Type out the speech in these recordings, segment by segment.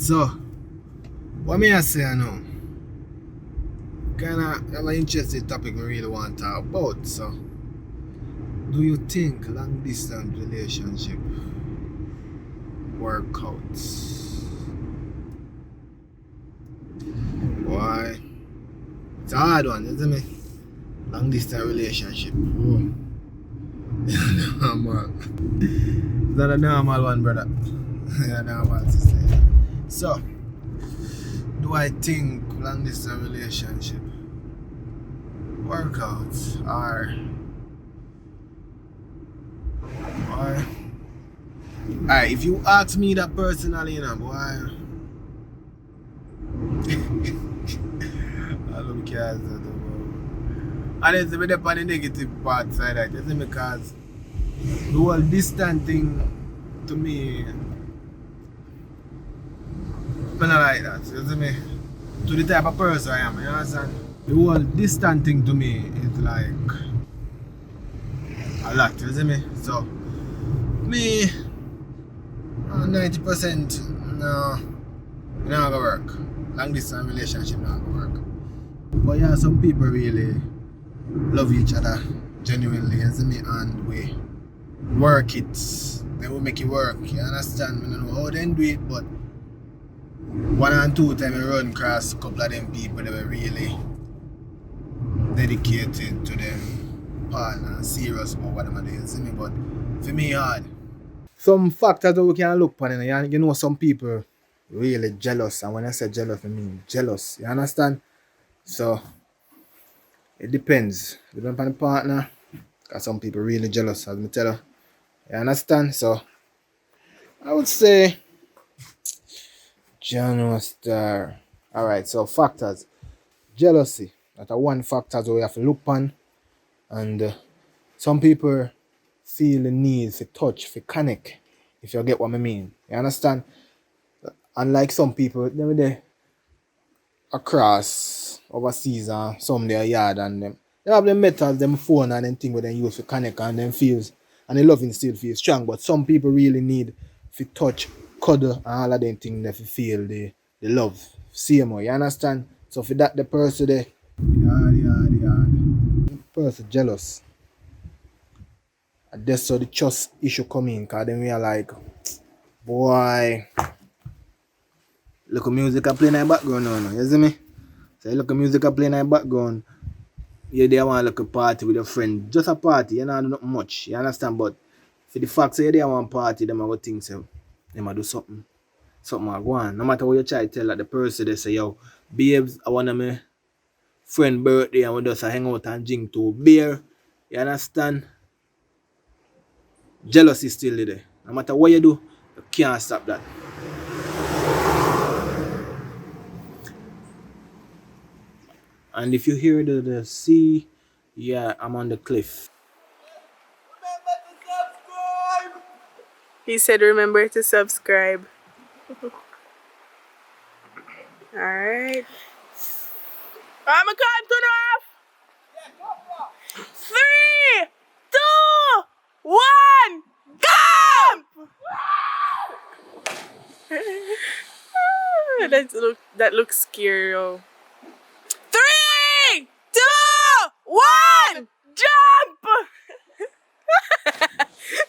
So, what may I say now? Kinda have an interesting topic we really want to talk about. So, do you think long distance relationship workouts? Why? It's a hard one, isn't it? Long distance relationship. Oh. Normal. It's not a normal one, brother. It's a normal sister. So, do I think long distance relationship workouts are alright, if you ask me that personally, you know, boy, I don't care. And it's a bit on the negative part side, right? Isn't it? Because the whole distant thing to me, I don't like that, you see me? To the type of person I am, you understand? The whole distant thing to me is like a lot, you see me? So, me, 90% no, it not gonna work. Long distance relationship not gonna work. But yeah, some people really love each other genuinely, you see me? And we work it. They will make it work, you understand? I don't know how they do it, but 1 and 2 times I run across a couple of them people that were really dedicated to them partner, serious about what I'm doing, see me? But for me hard. Some factors that we can look upon, you know, some people really jealous, and when I say jealous, I mean jealous, you understand? So it depends on the partner, because some people really jealous, as I tell you. You understand? So I would say John Star. Alright, so factors. Jealousy. That's one factor that we have to look on. And some people feel the need to touch, to connect, if you get what I mean. You understand? Unlike some people, they across overseas and some their yard and them. They have them metals, them phone and them thing where they use to connect and them feels and the loving still feels strong. But some people really need to touch, cuddle and all of them things that feel the love. Same way, you understand? So for that the person there, the person jealous. And that's so the trust issue come in, because then we are like, boy, look at music I play in the background now, you see me? So you look at music I play in the background, you there want to look a party with your friend, just a party, you know, not much, you understand? But for the fact that you there want party, them are going to think so, them are do something I go on. No matter what you try to tell like, the person, they say, yo, babes, I want my friend birthday and we just hang out and drink to beer, you understand? Jealousy still there. No matter what you do, you can't stop that. And if you hear the sea, yeah, I'm on the cliff. Remember to subscribe! He said remember to subscribe. Alright. I'm a count off! Yeah, 3, 2, 1, go! That looks scary, yo. 3, 2, 1, jump!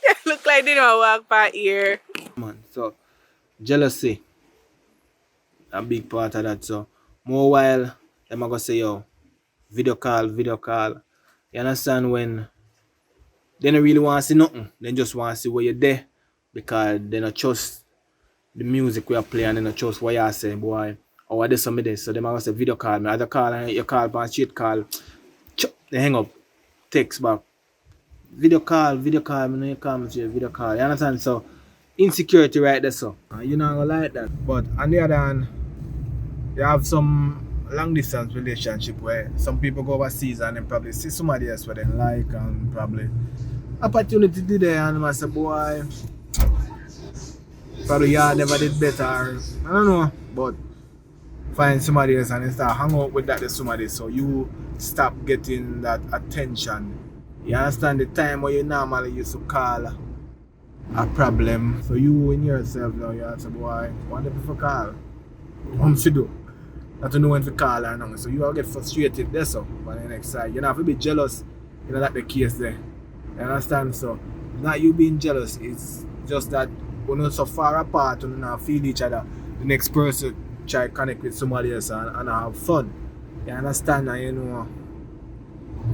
It look like they don't walk by ear. Man, so jealousy, a big part of that. So more while them are gonna say, yo, video call. You understand? When they don't really want to see nothing, they just want to see where you're there, because they don't trust the music we are playing, they don't trust what you say, boy. Or what this some this. So they might say video call me. Either call and you call on straight call. They hang up. Text back. Video call, me know you call me straight video call. You understand? So insecurity right there, so you not gonna like that. But on the other hand, you have some long distance relationship where some people go overseas and then probably see somebody else where they like, and probably opportunity did there and I say, boy, probably you never did better. I don't know, but find somebody else and then start hang out with that somebody, so you stop getting that attention. You understand? The time where you normally used to call a problem, so you in yourself now you have to, boy, what if you call? to do. Not to know when to call or nothing. So you all get frustrated there so on the next side. You don't have to be jealous, you know, that's the case there. You understand? So not you being jealous, it's just that we're not so far apart and not feel each other. The next person try to connect with somebody else and have fun. You understand? And you know,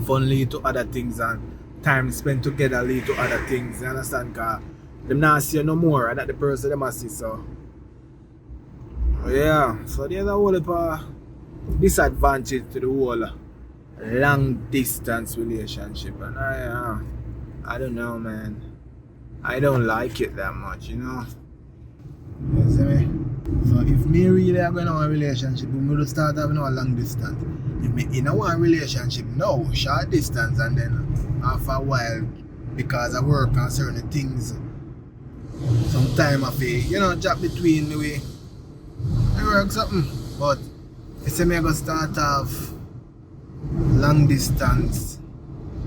fun lead to other things and time spent together lead to other things. You understand? Because them not see you no more and that the person them must see. So yeah, so there's a whole heap of disadvantage to the whole long distance relationship, and I don't know, man. I don't like it that much, you know. You see me? So if me really are going on a relationship, we will start having a long distance. If me in a one relationship now, short distance, and then after a while, because I work on certain things, some time I feel, you know, drop between the way. I work something, but you see me I go start off long distance.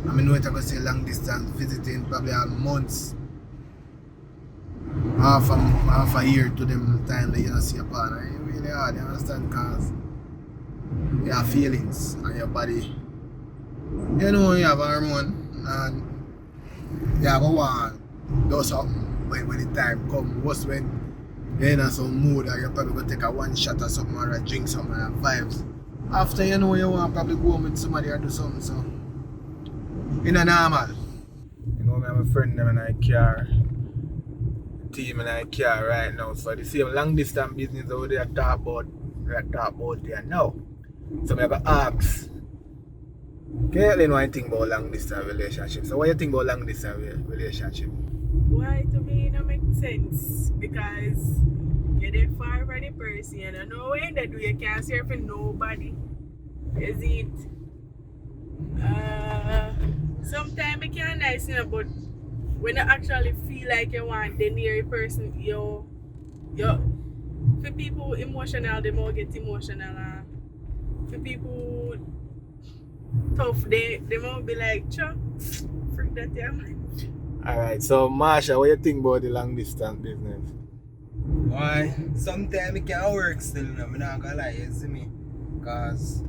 I mean, what I go say long distance, visiting probably all months, half a year to them time that you don't see a partner. It's really hard, you understand? Because you have feelings and your body. You know, you have a hormone and you have a want to do something, but when the time comes, what's when you're in some mood or you're probably going to take a one shot or something or a drink something and vibes. After you know you want to probably go home with somebody or do something, so it's normal. You know, I have a friend them in a car, team in a car right now, so the same long distance business over there talk about there now. So I got ask, Caitlin, what you think about long distance relationship? So what you think about long distance relationship? Why to me it don't make sense? Because you're there far from the person, you don't know when they do, you can't see for nobody. Is it? Sometimes it can nice, you know, but when you actually feel like you want the near person, you for people emotional, they more get emotional. For people tough, they more be like, freak that yeah, man. Alright, so Marsha, what you think about the long distance business? Why? Sometimes it can work still, you know, I'm not gonna lie, you see me? Because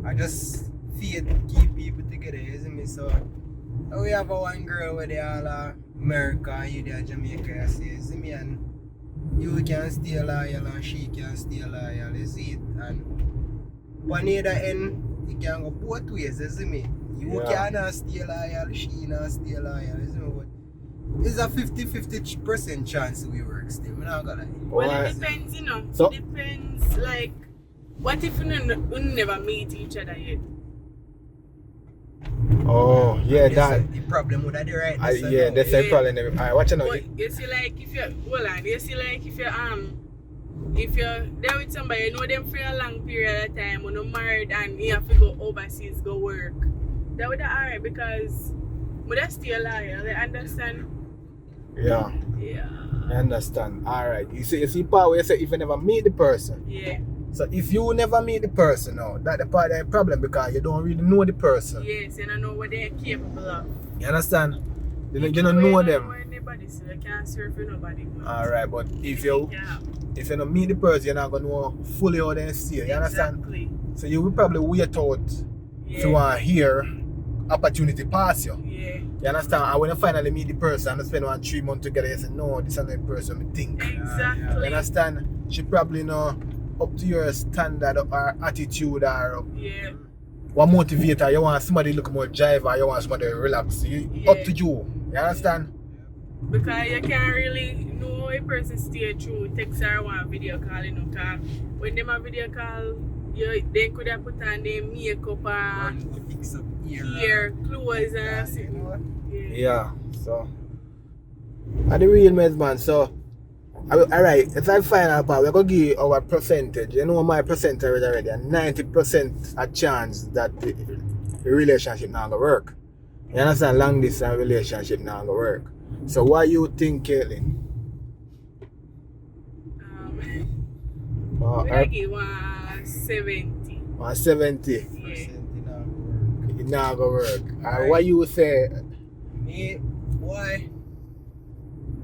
I just feel to keep people together, you see me? So we have a one girl where they all are America and you there Jamaica, you see me? And you can stay loyal and she can stay loyal, you see it? And on the other end, it can go both ways, you see me? You cannot stay loyal, she not stay loyal, you see me? But it's a 50-50% chance we work still, I'm not gonna lie. Well, it depends, you know. So, it depends, like, what if you never meet each other yet? Oh, yeah, that. The problem with that, right? Yeah, that's the problem. Alright, watch out now. But you see, like, if you're, hold on, you see, like, if you're there with somebody, you know them for a long period of time, when you're married and you have to go overseas, go work, that would be alright because that's still loyal, you understand? Yeah. Yeah. I understand. Alright. You see part where you say if you never meet the person. Yeah. So if you never meet the person now, that's the part of the problem because you don't really know the person. Yes, you don't know what they're capable of. You understand? You don't know them. Know anybody, so you can't serve for nobody. Alright, but if you don't meet the person, you're not gonna know fully how they see you. You understand? Exactly. So you will probably wait out if you want to hear opportunity pass you. Yeah. You understand? And when you finally meet the person and spend 3 months together, you say, no, this is not the person I think. Exactly. You understand? She probably know up to your standard or attitude or what motivator. You want somebody look more driver, you want somebody relax. Up to you. You understand? Because you can't really know a person stay through text or one video call, you know, because when they have video call, they could have put on their makeup and fix up hair, clothes and you know? Yeah, so at the real mess, man. So alright, it's our final part. We're gonna give our percentage. You know my percentage already, 90% a chance that the relationship not gonna work. You understand? Long distance relationship not gonna work. So what you think, Caitlin? I give 170. 170. Yeah. It not gonna work. What you say? Me, why?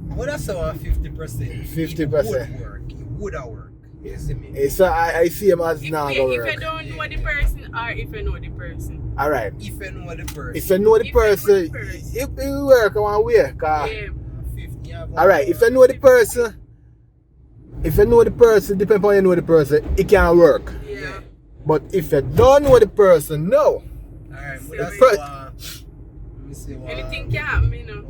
What I say 50%. 50%. It would work. It would have worked. You see me? So I see him as If, not if gonna you work. don't know the person or if you know the person. Alright. If you know the person. If you know the If you know the person, person. if you work one way, cause Yeah. 50, you have one alright, if you know the person, depending on you know the person, it can work. Yeah. But if you don't know the person, no. Alright, So but that's first- let me see what. Anything can happen, you know.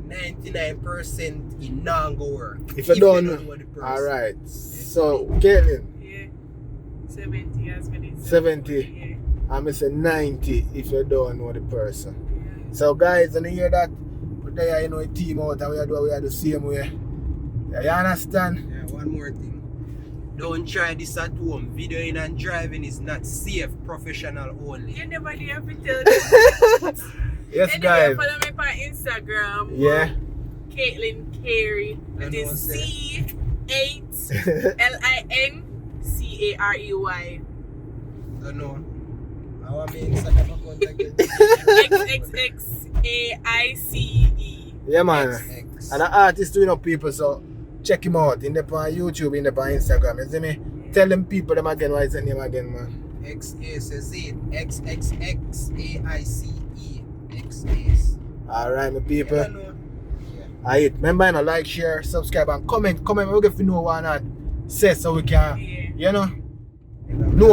99% in non-go work. If you don't know know. the person. Alright. So Caitlin, Yeah. 70 has been it. 70. I'm say 90 if you don't know the person. Yeah. So guys, when you hear that, put there you know a team out and we are doing the same way. Yeah, you understand? Yeah, one more thing. Don't try this at home. Videoing and driving is not safe. Professional only. You never did have to tell them. Yes Anyway, guys. follow me on Instagram. Yeah. Caitlin Carey. That I know is what C8LINCAREY. Don't know. I want me Instagram account again. XXXAICE. Yeah man. X. And an artist doing up people, so check him out in the on YouTube, in the on Instagram. You see me? Tell them people them again why is the name again, man. XACZ XXXAICE XAs. Alright my people. I know. Alright, remember you like, share, subscribe and comment. We get to know what not say so we can Yeah. you know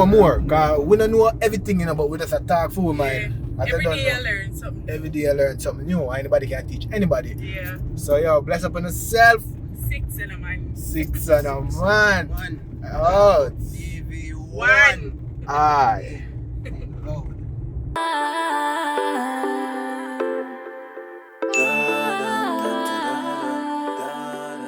more. Cause we don't know everything but we just talk for man. Every day I learn something. Every day I learn something new. Anybody can teach anybody. Yeah. So yo, bless up on yourself. 6 and a man. 6 and a man. One. Oh, TV1. One. aye.